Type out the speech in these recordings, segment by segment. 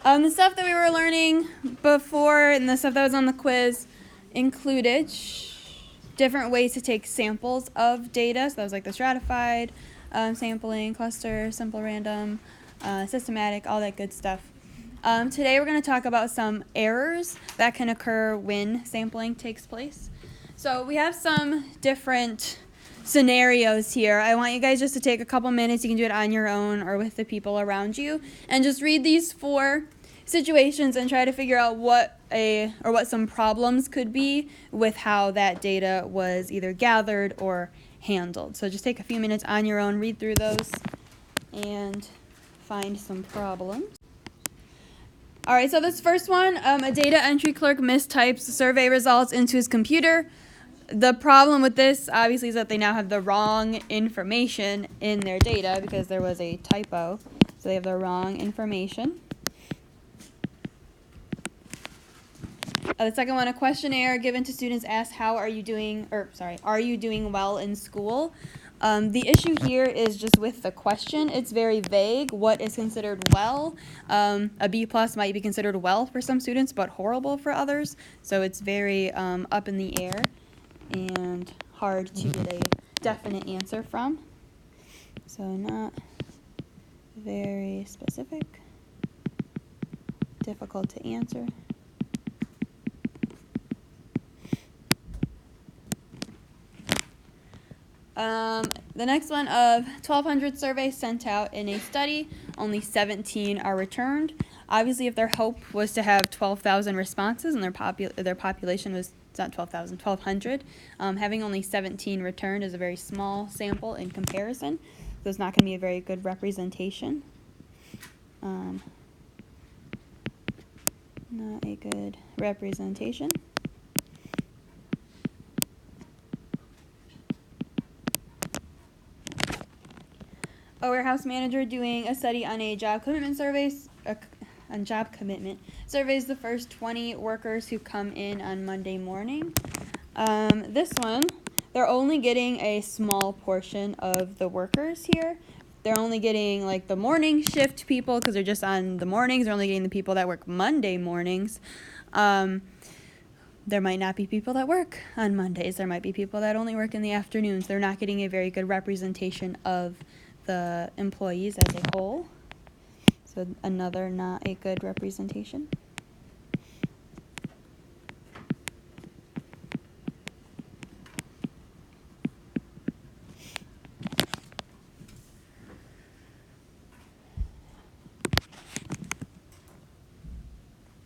The stuff that we were learning before and the stuff that was on the quiz included different ways to take samples of data. So that was like the stratified, sampling, cluster, simple random, systematic, all that good stuff. Today we're going to talk about some errors that can occur when sampling takes place. So we have some different scenarios here. I want you guys just to take a couple minutes. You can do it on your own or with the people around you, and just read these 4 situations and try to figure out what some problems could be with how that data was either gathered or handled. So just take a few minutes on your own, read through those, and find some problems. All right, so this first one, a data entry clerk mistypes survey results into his computer. The problem with this, obviously, is that they now have the wrong information in their data because there was a typo. So they have the wrong information. The second one, a questionnaire given to students asks, are you doing well in school? The issue here is just with the question. It's very vague. What is considered well? A B+ might be considered well for some students, but horrible for others. So it's very up in the air and hard to get a definite answer from. So not very specific, difficult to answer. The next one, of 1,200 surveys sent out in a study, only 17 are returned. Obviously, if their hope was to have 12,000 responses and their population was not 12,000, 1,200, having only 17 returned is a very small sample in comparison. So it's not going to be a very good representation. Not a good representation. A warehouse manager doing a study on a job commitment surveys the first 20 workers who come in on Monday morning. This one, they're only getting a small portion of the workers here. They're only getting like the morning shift people because they're just on the mornings. They're only getting the people that work Monday mornings. There might not be people that work on Mondays. There might be people that only work in the afternoons. They're not getting a very good representation of the employees as a whole. So another not a good representation.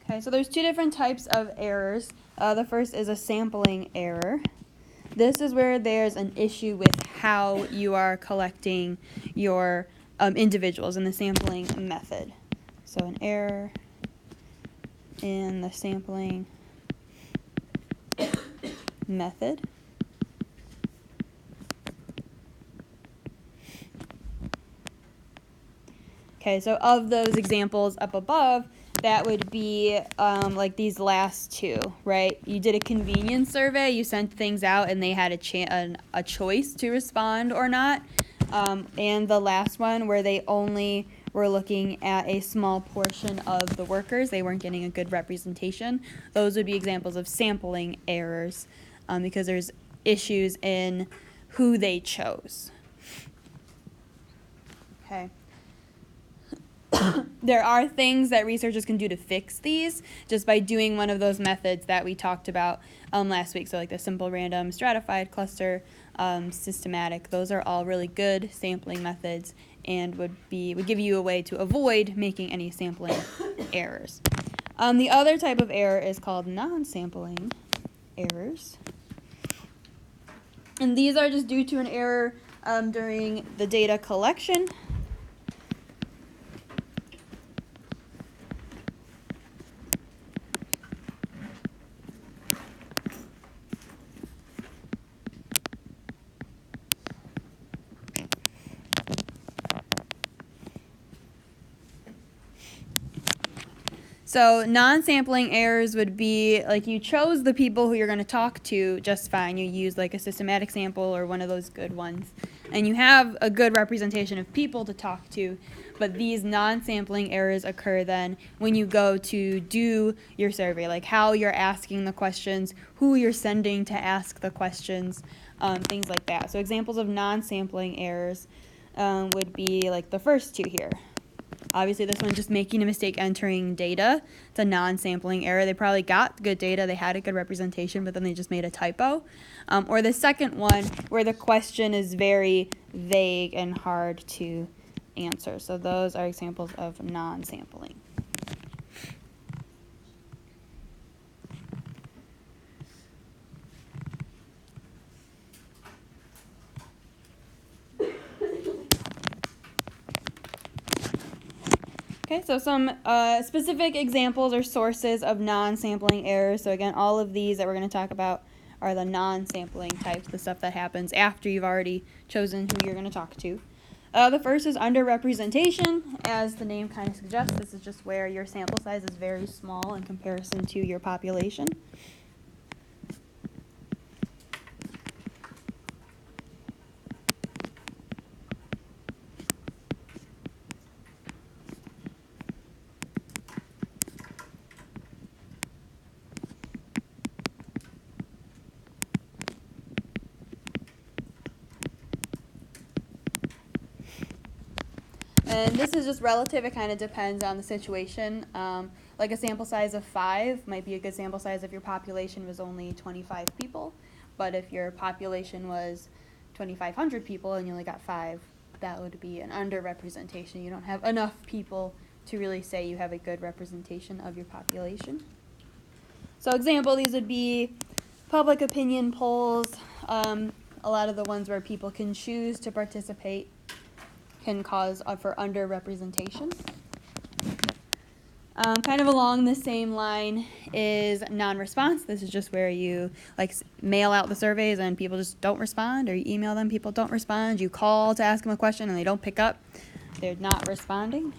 Okay, so there's 2 different types of errors. The first is a sampling error. This is where there's an issue with how you are collecting your individuals in the sampling method. So an error in the sampling method. Okay, so of those examples up above, that would be like these last 2, right? You did a convenience survey, you sent things out, and they had a choice to respond or not. And the last one where they only were looking at a small portion of the workers, they weren't getting a good representation. Those would be examples of sampling errors because there's issues in who they chose. Okay. There are things that researchers can do to fix these just by doing one of those methods that we talked about last week. So like the simple random, stratified, cluster, systematic. Those are all really good sampling methods and would give you a way to avoid making any sampling errors. The other type of error is called non-sampling errors. And these are just due to an error during the data collection. So non-sampling errors would be like you chose the people who you're going to talk to just fine. You use like a systematic sample or one of those good ones. And you have a good representation of people to talk to. But these non-sampling errors occur then when you go to do your survey, like how you're asking the questions, who you're sending to ask the questions, things like that. So examples of non-sampling errors would be like the first two here. Obviously, this one's just making a mistake entering data. It's a non-sampling error. They probably got good data, they had a good representation, but then they just made a typo. Or the second one, where the question is very vague and hard to answer. So those are examples of non-sampling. Okay, so some specific examples or sources of non-sampling errors. So again, all of these that we're going to talk about are the non-sampling types, the stuff that happens after you've already chosen who you're going to talk to. The first is underrepresentation. As the name kind of suggests, this is just where your sample size is very small in comparison to your population. And this is just relative. It kind of depends on the situation. Like a sample size of 5 might be a good sample size if your population was only 25 people. But if your population was 2,500 people and you only got 5, that would be an underrepresentation. You don't have enough people to really say you have a good representation of your population. So example, these would be public opinion polls. A lot of the ones where people can choose to participate can cause for underrepresentation. Kind of along the same line is non-response. This is just where you mail out the surveys and people just don't respond, or you email them, people don't respond. You call to ask them a question and they don't pick up. They're not responding.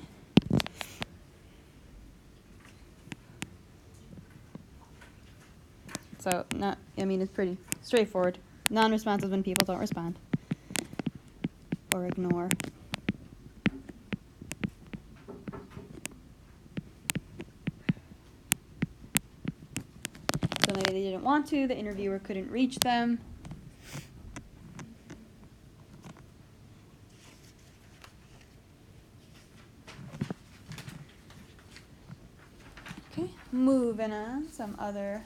So it's pretty straightforward. Non-response is when people don't respond or ignore. So maybe they didn't want to, the interviewer couldn't reach them. Okay, moving on, some other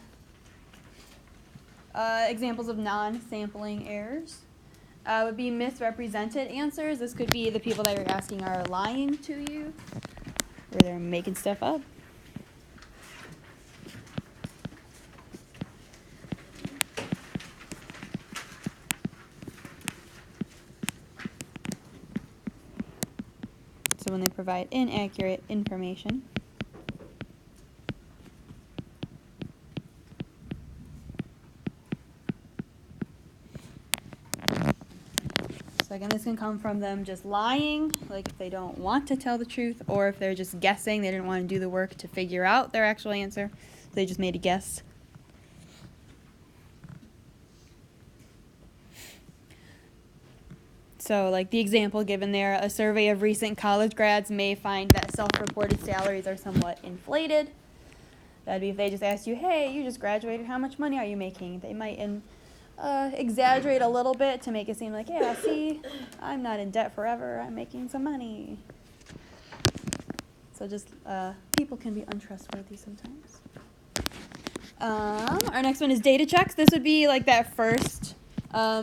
examples of non-sampling errors would be misrepresented answers. This could be the people that you're asking are lying to you, or they're making stuff up. So when they provide inaccurate information. So again, this can come from them just lying, like if they don't want to tell the truth, or if they're just guessing, they didn't want to do the work to figure out their actual answer, so they just made a guess. So like the example given there, a survey of recent college grads may find that self-reported salaries are somewhat inflated. That'd be if they just asked you, hey, you just graduated, how much money are you making? They might exaggerate a little bit to make it seem like, yeah, see, I'm not in debt forever, I'm making some money. So just people can be untrustworthy sometimes. Our next one is data checks. This would be like that first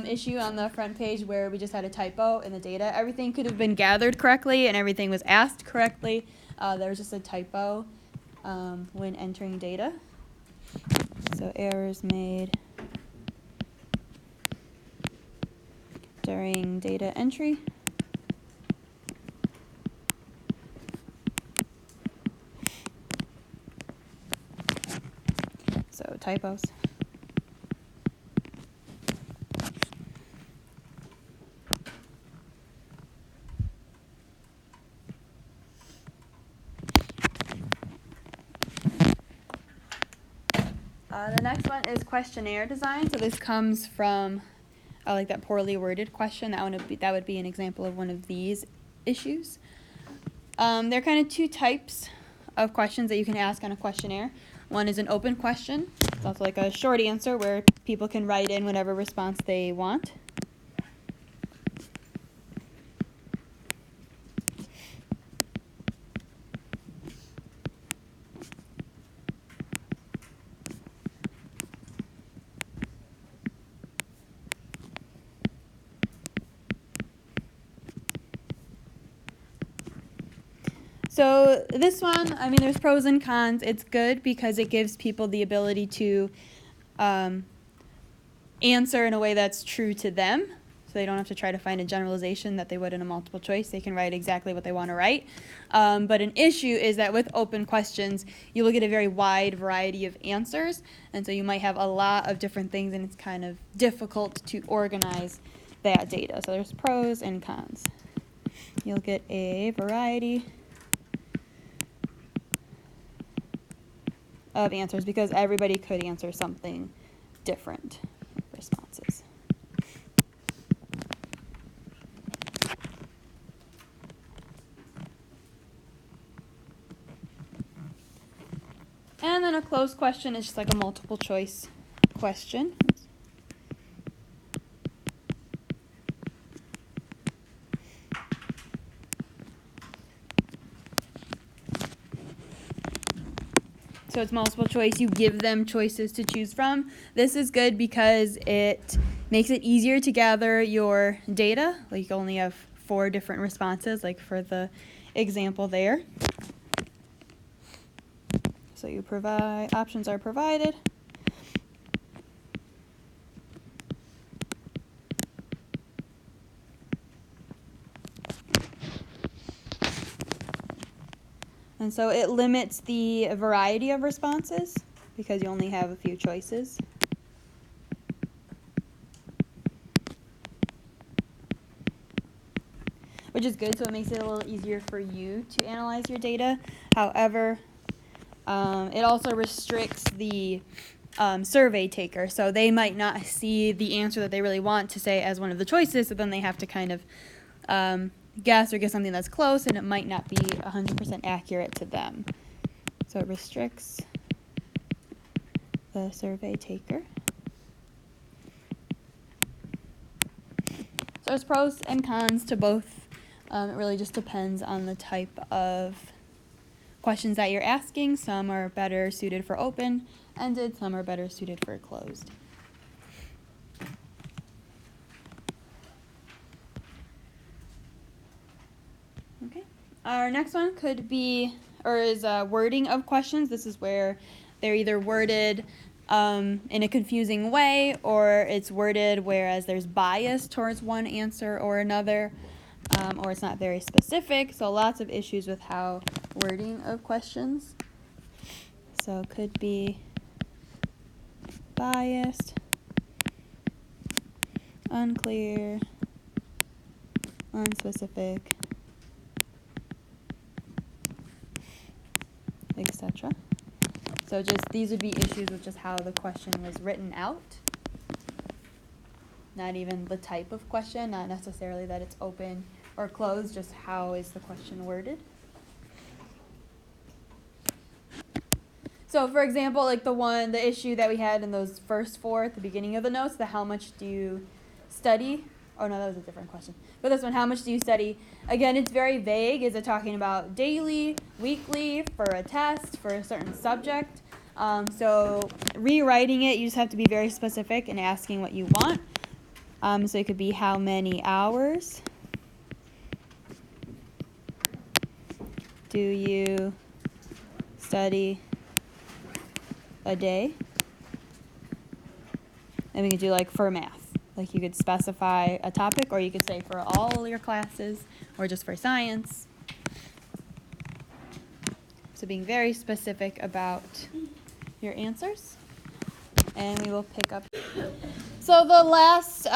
issue on the front page where we just had a typo in the data. Everything could have been gathered correctly and everything was asked correctly. There was just a typo when entering data. So errors made during data entry. So typos. The next one is questionnaire design. So this comes from like that poorly worded question. That would be an example of one of these issues. There are kind of two types of questions that you can ask on a questionnaire. One is an open question. It's also like a short answer where people can write in whatever response they want. So this one, I mean, there's pros and cons. It's good because it gives people the ability to answer in a way that's true to them. So they don't have to try to find a generalization that they would in a multiple choice. They can write exactly what they want to write. But an issue is that with open questions, you will get a very wide variety of answers. And so you might have a lot of different things, and it's kind of difficult to organize that data. So there's pros and cons. You'll get a variety of answers because everybody could answer something different responses. And then a closed question is just like a multiple choice question. So it's multiple choice. You give them choices to choose from. This is good because it makes it easier to gather your data. Like you only have 4 different responses, like for the example there. So you provide, options are provided. And so it limits the variety of responses because you only have a few choices. Which is good, so it makes it a little easier for you to analyze your data. However, it also restricts the survey taker. So they might not see the answer that they really want to say as one of the choices, so then they have to kind of guess or get something that's close, and it might not be 100% accurate to them. So it restricts the survey taker. So there's pros and cons to both. It really just depends on the type of questions that you're asking. Some are better suited for open-ended, some are better suited for closed. Okay. Our next one could be, or is wording of questions. This is where they're either worded in a confusing way, or it's worded whereas there's bias towards one answer or another, or it's not very specific. So lots of issues with how wording of questions. So it could be biased, unclear, unspecific, etc. So just these would be issues with just how the question was written out. Not even the type of question, not necessarily that it's open or closed, just how is the question worded. So for example, like the issue that we had in those first 4 at the beginning of the notes, the how much do you study? Oh no, that was a different question. But this one, how much do you study? Again, it's very vague. Is it talking about daily, weekly, for a test, for a certain subject? So rewriting it, you just have to be very specific and asking what you want. So it could be how many hours do you study a day? And we could do like for math. Like you could specify a topic, or you could say for all your classes, or just for science. So being very specific about your answers. And we will pick up. So the last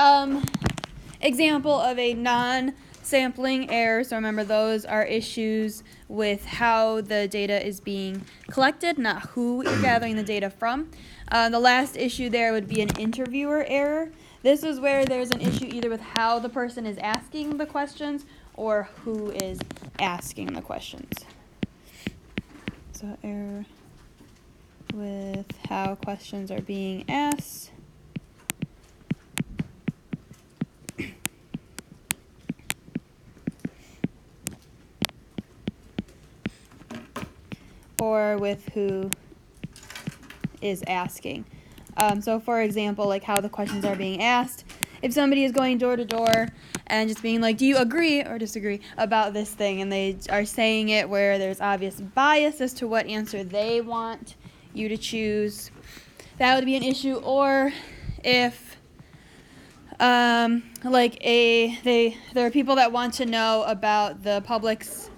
example of a non-sampling error, so remember those are issues with how the data is being collected, not who you're gathering the data from. The last issue there would be an interviewer error. This is where there's an issue either with how the person is asking the questions or who is asking the questions. So error with how questions are being asked. Or with who is asking. So for example, like how the questions are being asked. If somebody is going door to door and just being like, do you agree or disagree about this thing? And they are saying it where there's obvious bias as to what answer they want you to choose, that would be an issue. Or if there are people that want to know about the public's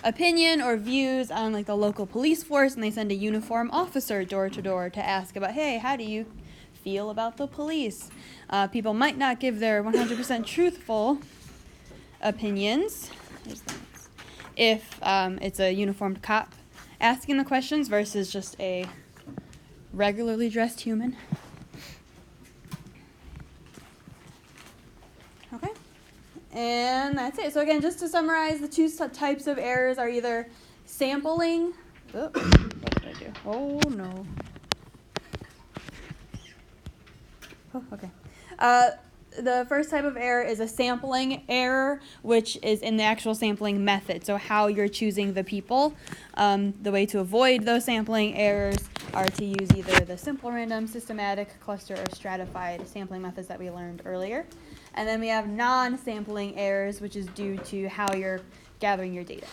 opinion or views on like the local police force, and they send a uniformed officer door to door to ask about, hey, how do you feel about the police? People might not give their 100% truthful opinions if it's a uniformed cop asking the questions versus just a regularly dressed human. Okay. And that's it. So again, just to summarize, the two types of errors are either sampling. What did I do? Oh, no. Oh, okay. The first type of error is a sampling error, which is in the actual sampling method. So how you're choosing the people. The way to avoid those sampling errors are to use either the simple random, systematic, cluster, or stratified sampling methods that we learned earlier. And then we have non-sampling errors, which is due to how you're gathering your data.